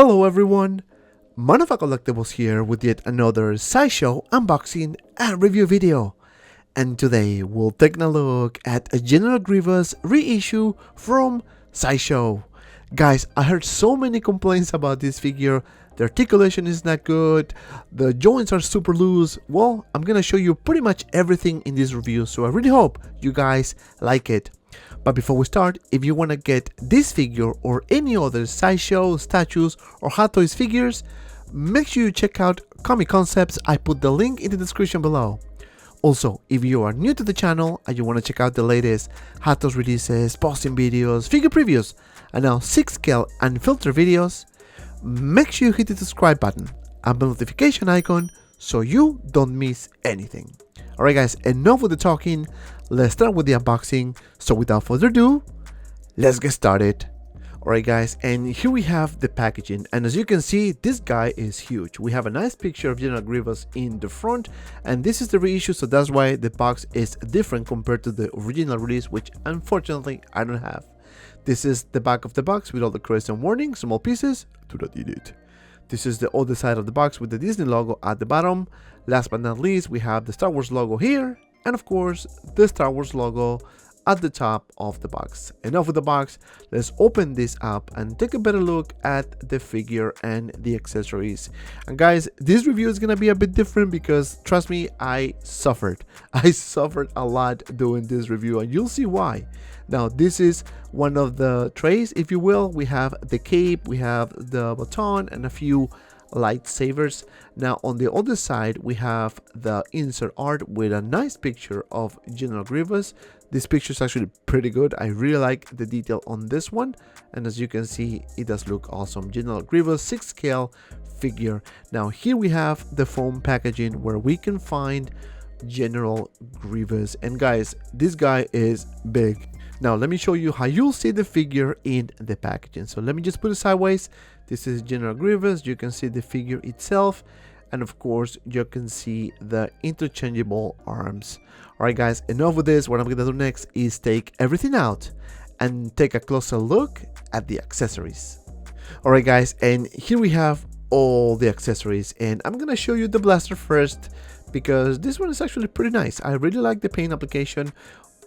Hello everyone, Manova Collectibles here with yet another Sideshow unboxing and review video. And today we'll take a look at a General Grievous reissue from Sideshow. Guys, I heard so many complaints about this figure. The articulation is not good, the joints are super loose. Well, I'm gonna show you pretty much everything in this review, so I really hope you guys like it. But before we start, if you want to get this figure or any other Sideshow, statues or Hot Toys figures, make sure you check out Comic Concepts. I put the link in the description below. Also, if you are new to the channel and you want to check out the latest Hot Toys releases, posting videos, figure previews, and now 6-scale and filter videos, make sure you hit the subscribe button and the notification icon so you don't miss anything. Alright guys, enough with the talking, let's start with the unboxing. So without further ado, let's get started. Alright guys, and here we have the packaging, and as you can see, this guy is huge. We have a nice picture of General Grievous in the front, and this is the reissue, so that's why the box is different compared to the original release, which unfortunately I don't have. This is the back of the box with all the credits and warnings, small pieces, do not eat it. This is the other side of the box with the Disney logo at the bottom. Last but not least, we have the Star Wars logo here, and of course, the Star Wars logo at the top of the box. Enough with the box, let's open this up and take a better look at the figure and the accessories. And guys, this review is gonna be a bit different because trust me, I suffered a lot doing this review, and you'll see why. Now, this is one of the trays, if you will. We have the cape, we have the baton, and a few lightsabers. Now, on the other side, we have the insert art with a nice picture of General Grievous. This picture is actually pretty good. I really like the detail on this one, and as you can see, it does look awesome. General Grievous 6-scale figure. Now, here we have the foam packaging where we can find General Grievous, and guys, this guy is big. Now let me show you how you'll see the figure in the packaging. So let me just put it sideways. This is General Grievous. You can see the figure itself, and of course you can see the interchangeable arms. Alright guys, enough with this. What I'm gonna do next is take everything out and take a closer look at the accessories. Alright guys, and here we have all the accessories, and I'm gonna show you the blaster first because this one is actually pretty nice. I really like the paint application.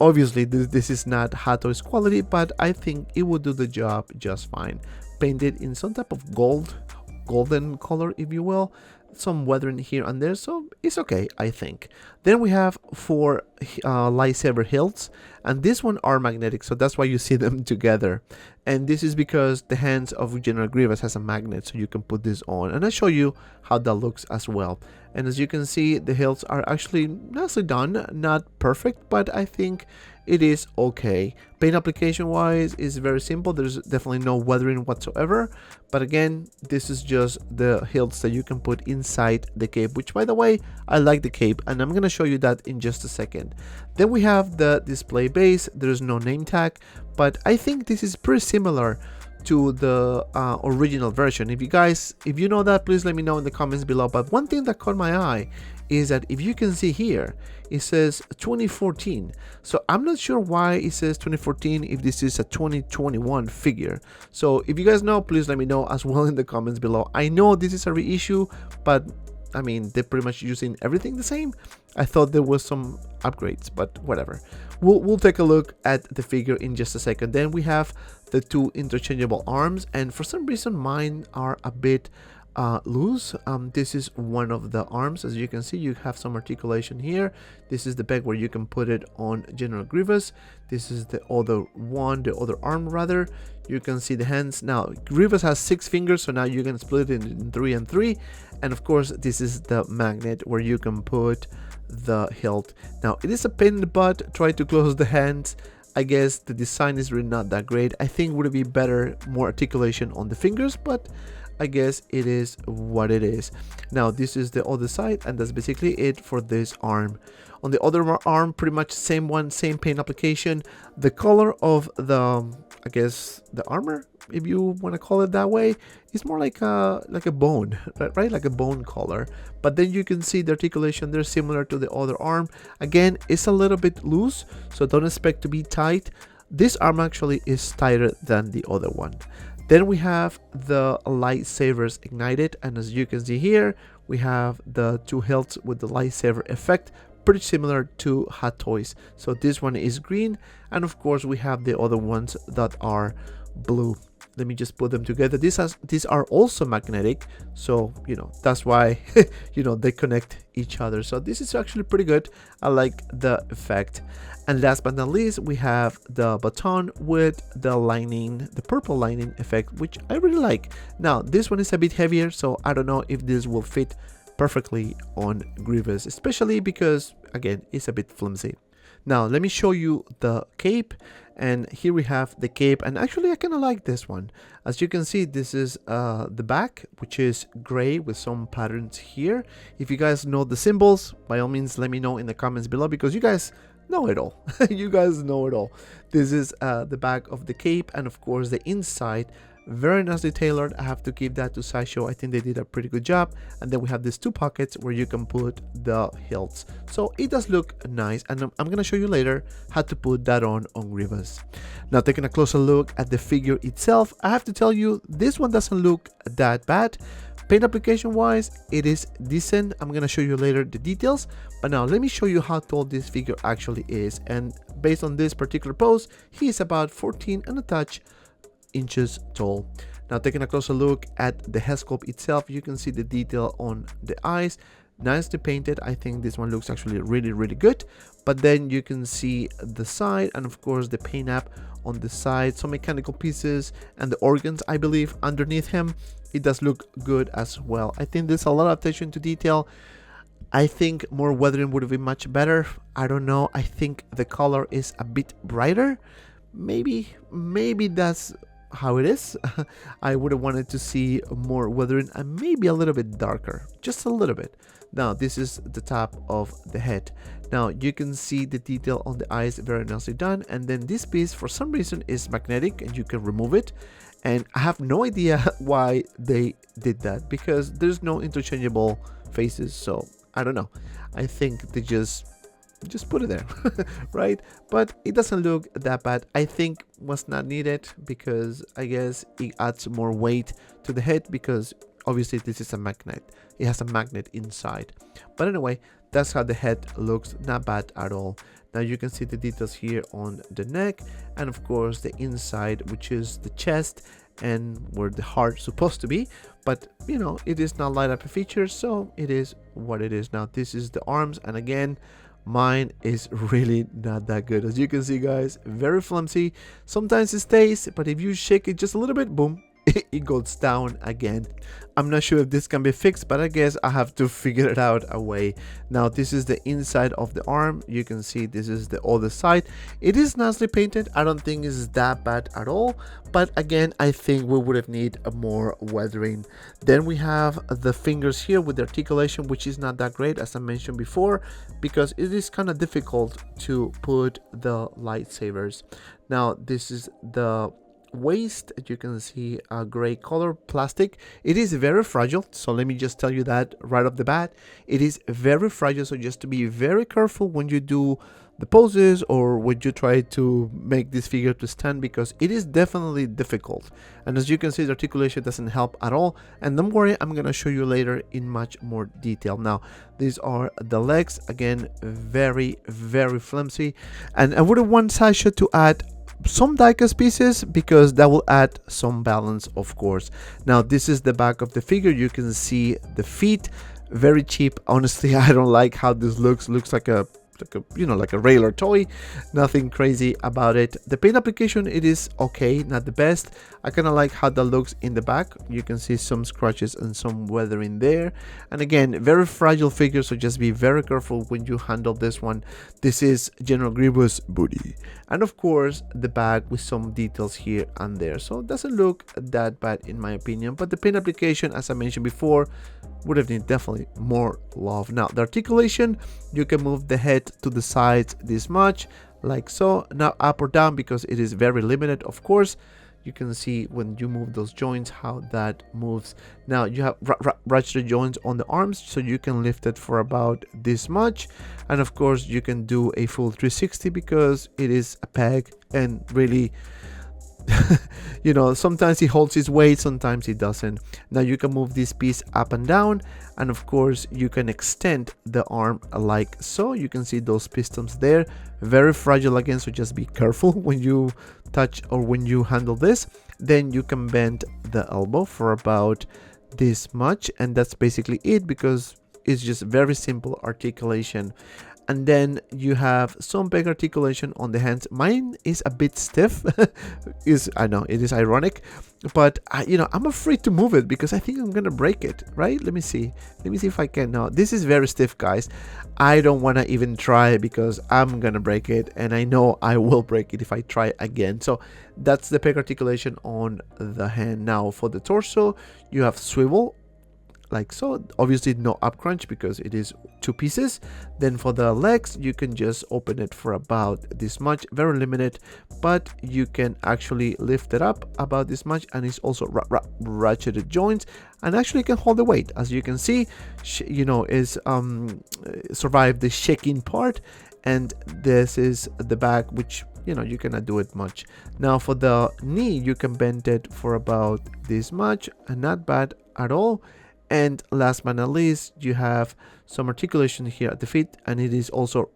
Obviously, this is not Hot Toys quality, but I think it would do the job just fine. Painted in some type of golden color, if you will. Some weathering here and there, so it's okay, I think. Then we have 4 lightsaber hilts, and this one are magnetic, so that's why you see them together. And this is because the hands of General Grievous has a magnet, so you can put this on, and I'll show you how that looks as well. And as you can see, the hilts are actually nicely done, not perfect, but I think it is okay. Paint application wise is very simple. There's definitely no weathering whatsoever, but again, this is just the hilts that you can put inside the cape, which by the way, I like the cape, and I'm gonna show you that in just a second. Then we have the display base. There's no name tag, but I think this is pretty similar to the original version. If you know that, please let me know in the comments below. But one thing that caught my eye is that if you can see here, it says 2014. So I'm not sure why it says 2014 if this is a 2021 figure. So if you guys know, please let me know as well in the comments below. I know this is a reissue, but I mean, they're pretty much using everything the same. I thought there was some upgrades, but whatever. We'll take a look at the figure in just a second. Then we have the 2 interchangeable arms, and for some reason mine are a bit loose. This is one of the arms. As you can see, you have some articulation here. This is the peg where you can put it on General Grievous. This is the other arm rather. You can see the hands. Now Grievous has 6 fingers, so now you can split it in 3 and 3. And of course, this is the magnet where you can put the hilt. Now it is a pain in the butt. Try to close the hands. I guess the design is really not that great. I think would be better, more articulation on the fingers, but I guess it is what it is. Now this is the other side, and that's basically it for this arm. On the other arm, pretty much same one, same paint application. The color of the, I guess, the armor, if you want to call it that way, is more like a bone, right? Like a bone color. But then you can see the articulation there, similar to the other arm. Again, it's a little bit loose, so don't expect to be tight. This arm actually is tighter than the other one. Then we have the lightsabers ignited, and as you can see here, we have the two hilts with the lightsaber effect, pretty similar to Hot Toys. So this one is green, and of course we have the other ones that are blue. Let me just put them together. These are also magnetic, so you know that's why you know they connect each other. So this is actually pretty good. I like the effect. And last but not least, we have the baton with the lining, the purple lining effect, which I really like. Now this one is a bit heavier, so I don't know if this will fit perfectly on Grievous, especially because again it's a bit flimsy. Now let me show you the cape, and here we have the cape, and actually I kind of like this one. As you can see, this is the back, which is gray with some patterns here. If you guys know the symbols, by all means let me know in the comments below, because you guys know it all. You guys know it all. This is the back of the cape, and of course the inside, very nicely tailored. I have to give that to Sideshow. I think they did a pretty good job. And then we have these two pockets where you can put the hilts, so it does look nice, and I'm gonna show you later how to put that on Grievous. Now taking a closer look at the figure itself, I have to tell you this one doesn't look that bad. Paint application wise, it is decent. I'm gonna show you later the details, but now let me show you how tall this figure actually is. And based on this particular pose, he is about 14 and a touch inches tall. Now taking a closer look at the head sculpt itself, you can see the detail on the eyes, nicely painted. I think this one looks actually really good. But then you can see the side, and of course the paint app on the side, some mechanical pieces and the organs I believe underneath him. It does look good as well. I think there's a lot of attention to detail. I think more weathering would have been much better. I don't know, I think the color is a bit brighter. Maybe that's how it is. I would have wanted to see more weathering and maybe a little bit darker, just a little bit. Now this is the top of the head. Now you can see the detail on the eyes, very nicely done. And then this piece for some reason is magnetic and you can remove it, and I have no idea why they did that, because there's no interchangeable faces, so I don't know. I think they just put it there. Right? But it doesn't look that bad. I think was not needed, because I guess it adds more weight to the head, because obviously this is a magnet. It has a magnet inside. But anyway, that's how the head looks. Not bad at all. Now you can see the details here on the neck, and of course the inside, which is the chest and where the heart's supposed to be. But you know, it is not light up a feature, so it is what it is. Now this is the arms, and again, mine is really not that good. As you can see guys, very flimsy. Sometimes it stays, but if you shake it just a little bit, boom, it goes down again. I'm not sure if this can be fixed, but I guess I have to figure it out a way. Now this is the inside of the arm. You can see this is the other side. It is nicely painted. I don't think it's that bad at all, but again, I think we would have need a more weathering. Then we have the fingers here with the articulation, which is not that great, as I mentioned before, because it is kind of difficult to put the lightsabers. Now this is the waist. You can see a gray color plastic. It is very fragile, so let me just tell you that right off the bat. It is very fragile, so just to be very careful when you do the poses or when you try to make this figure to stand, because it is definitely difficult. And as you can see, the articulation doesn't help at all, and don't worry, I'm gonna show you later in much more detail. Now these are the legs, again very flimsy, and I would have want Sideshow to add some diecast pieces, because that will add some balance, of course. Now this is the back of the figure. You can see the feet, very cheap. Honestly, I don't like how this looks like a you know, like a regular toy. Nothing crazy about it. The paint application, it is okay, not the best. I kind of like how that looks in the back. You can see some scratches and some weathering there, and again, very fragile figure, so just be very careful when you handle this one. This is General Grievous booty, and of course the back with some details here and there, so it doesn't look that bad in my opinion. But the paint application, as I mentioned before, would have needed definitely more love. Now the articulation, you can move the head to the sides this much, like so, not up or down, because it is very limited. Of course, you can see when you move those joints how that moves. Now you have ratchet joints on the arms, so you can lift it for about this much, and of course you can do a full 360 because it is a peg, and really you know, sometimes he holds his weight, sometimes he doesn't. Now you can move this piece up and down, and of course you can extend the arm like so. You can see those pistons there, very fragile again, so just be careful when you touch or when you handle this. Then you can bend the elbow for about this much, and that's basically it, because it's just very simple articulation. And then you have some peg articulation on the hands. Mine is a bit stiff. I know it is ironic, but you know, I'm afraid to move it because I think I'm gonna break it, right? Let me see if I can. Now this is very stiff, guys. I don't want to even try because I'm gonna break it, and I know I will break it if I try again. So that's the peg articulation on the hand. Now for the torso, you have swivel like so, obviously no up crunch because it is two pieces. Then for the legs, you can just open it for about this much, very limited, but you can actually lift it up about this much, and it's also ratcheted joints, and actually can hold the weight. As you can see, you know, is survive the shaking part, and this is the back, which, you know, you cannot do it much. Now for the knee, you can bend it for about this much, and not bad at all. And last but not least, you have some articulation here at the feet, and it is also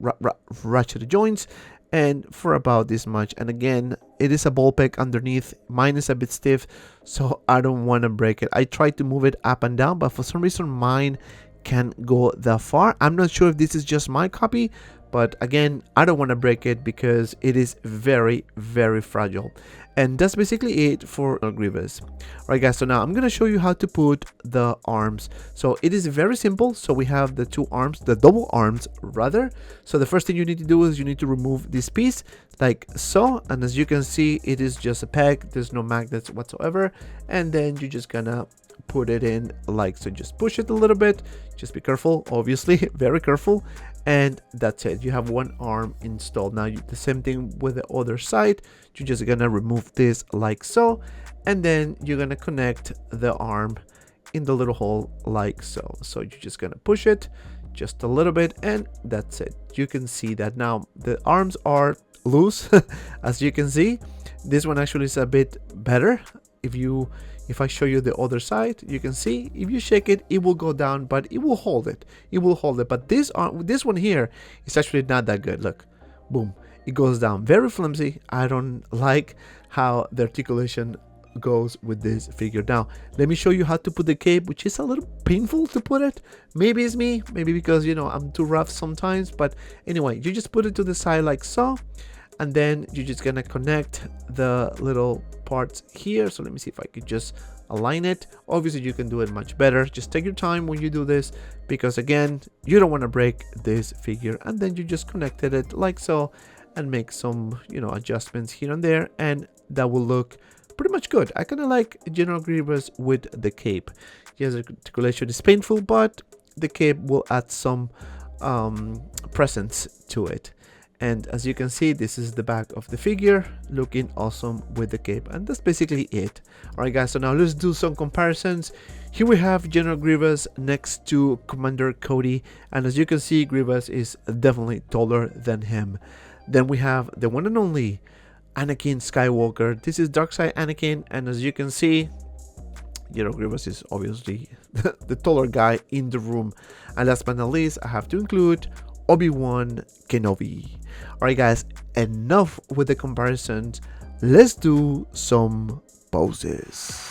ratchet joints, and for about this much. And again, it is a ball peg underneath. Mine is a bit stiff, so I don't want to break it. I tried to move it up and down, but for some reason mine can't go that far. I'm not sure if this is just my copy, but again, I don't want to break it because it is very, very fragile. And that's basically it for Grievous. Alright guys, so now I'm gonna show you how to put the arms. So it is very simple. So we have the two arms, the double arms rather. So the first thing you need to do is you need to remove this piece like so, and as you can see, it is just a peg. There's no magnets whatsoever, and then you're just gonna put it in like so. Just push it a little bit, just be careful, obviously very careful, and that's it. You have one arm installed. Now the same thing with the other side. You're just gonna remove this like so, and then you're gonna connect the arm in the little hole like so. So you're just gonna push it just a little bit, and that's it. You can see that now the arms are loose. As you can see, this one actually is a bit better. If I show you the other side, you can see if you shake it, it will go down, but it will hold it. It will hold it. But this one here is actually not that good. Look, boom, it goes down. Very flimsy. I don't like how the articulation goes with this figure. Now, let me show you how to put the cape, which is a little painful to put it. Maybe it's me, maybe because, you know, I'm too rough sometimes. But anyway, you just put it to the side like so, and then you're just gonna connect the little parts here. So let me see if I could just align it. Obviously you can do it much better. Just take your time when you do this, because again, you don't want to break this figure. And then you just connected it like so, and make some, you know, adjustments here and there, and that will look pretty much good. I kind of like General Grievous with the cape. Yes, the articulation is painful, but the cape will add some presence to it. And as you can see, this is the back of the figure, looking awesome with the cape. And that's basically it. Alright guys, so now let's do some comparisons. Here we have General Grievous next to Commander Cody, and as you can see, Grievous is definitely taller than him. Then we have the one and only Anakin Skywalker. This is Darkside Anakin, and as you can see, General Grievous is obviously the taller guy in the room. And last but not least, I have to include Obi-Wan Kenobi. Alright guys, enough with the comparisons. Let's do some poses.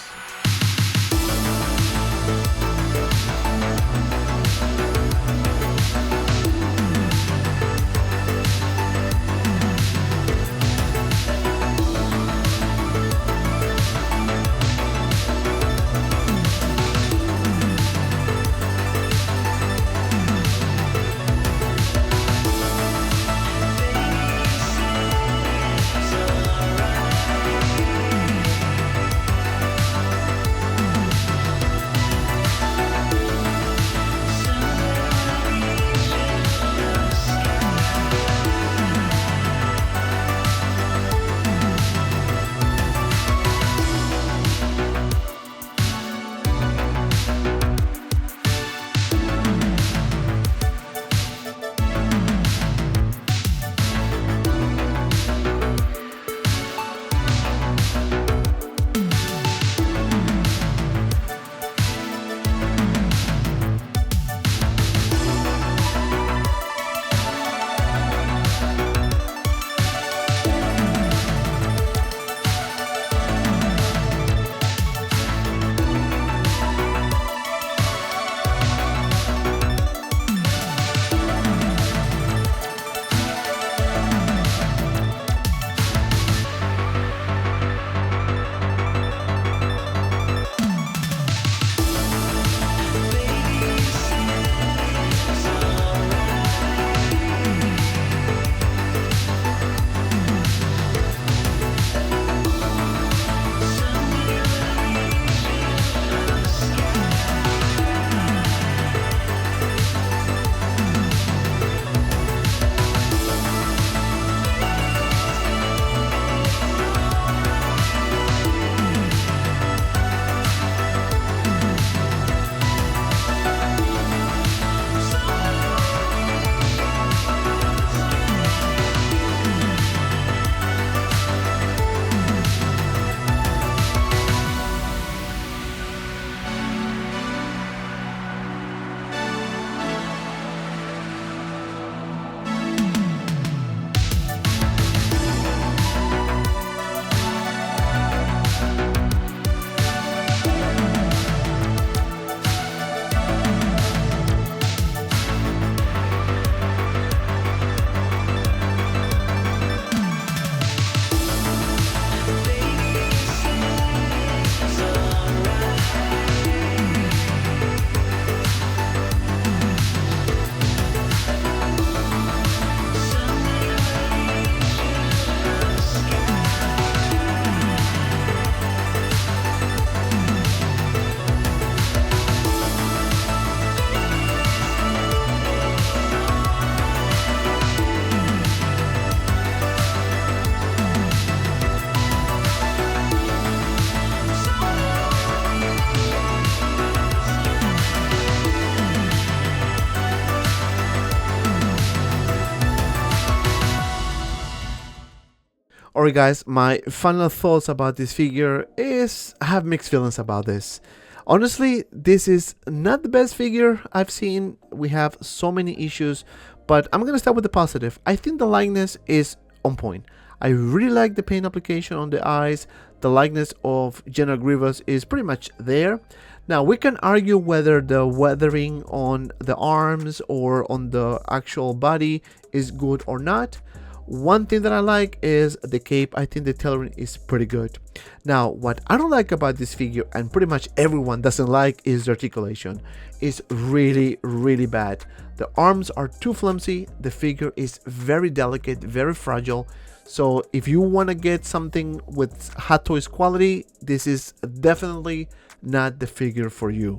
Alright guys, my final thoughts about this figure is I have mixed feelings about this. Honestly, this is not the best figure I've seen. We have so many issues, but I'm gonna start with the positive. I think the likeness is on point. I really like the paint application on the eyes. The likeness of General Grievous is pretty much there. Now we can argue whether the weathering on the arms or on the actual body is good or not. One thing that I like is the cape. I think the tailoring is pretty good. Now, what I don't like about this figure, and pretty much everyone doesn't like, is the articulation. It's really, really bad. The arms are too flimsy. The figure is very delicate, very fragile. So if you want to get something with Hot Toys quality, this is definitely not the figure for you.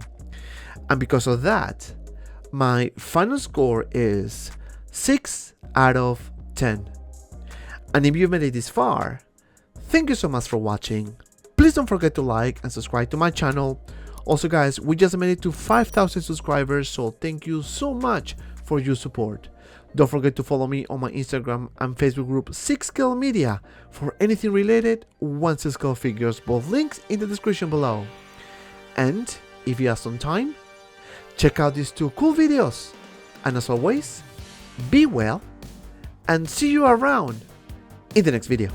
And because of that, my final score is 6 out of 10. And if you've made it this far, thank you so much for watching. Please don't forget to like and subscribe to my channel. Also guys, we just made it to 5,000 subscribers, so thank you so much for your support. Don't forget to follow me on my Instagram and Facebook group 6scale Media for anything related 1/6scale figures, both links in the description below. And if you have some time, check out these 2 cool videos. And as always, be well and see you around in the next video.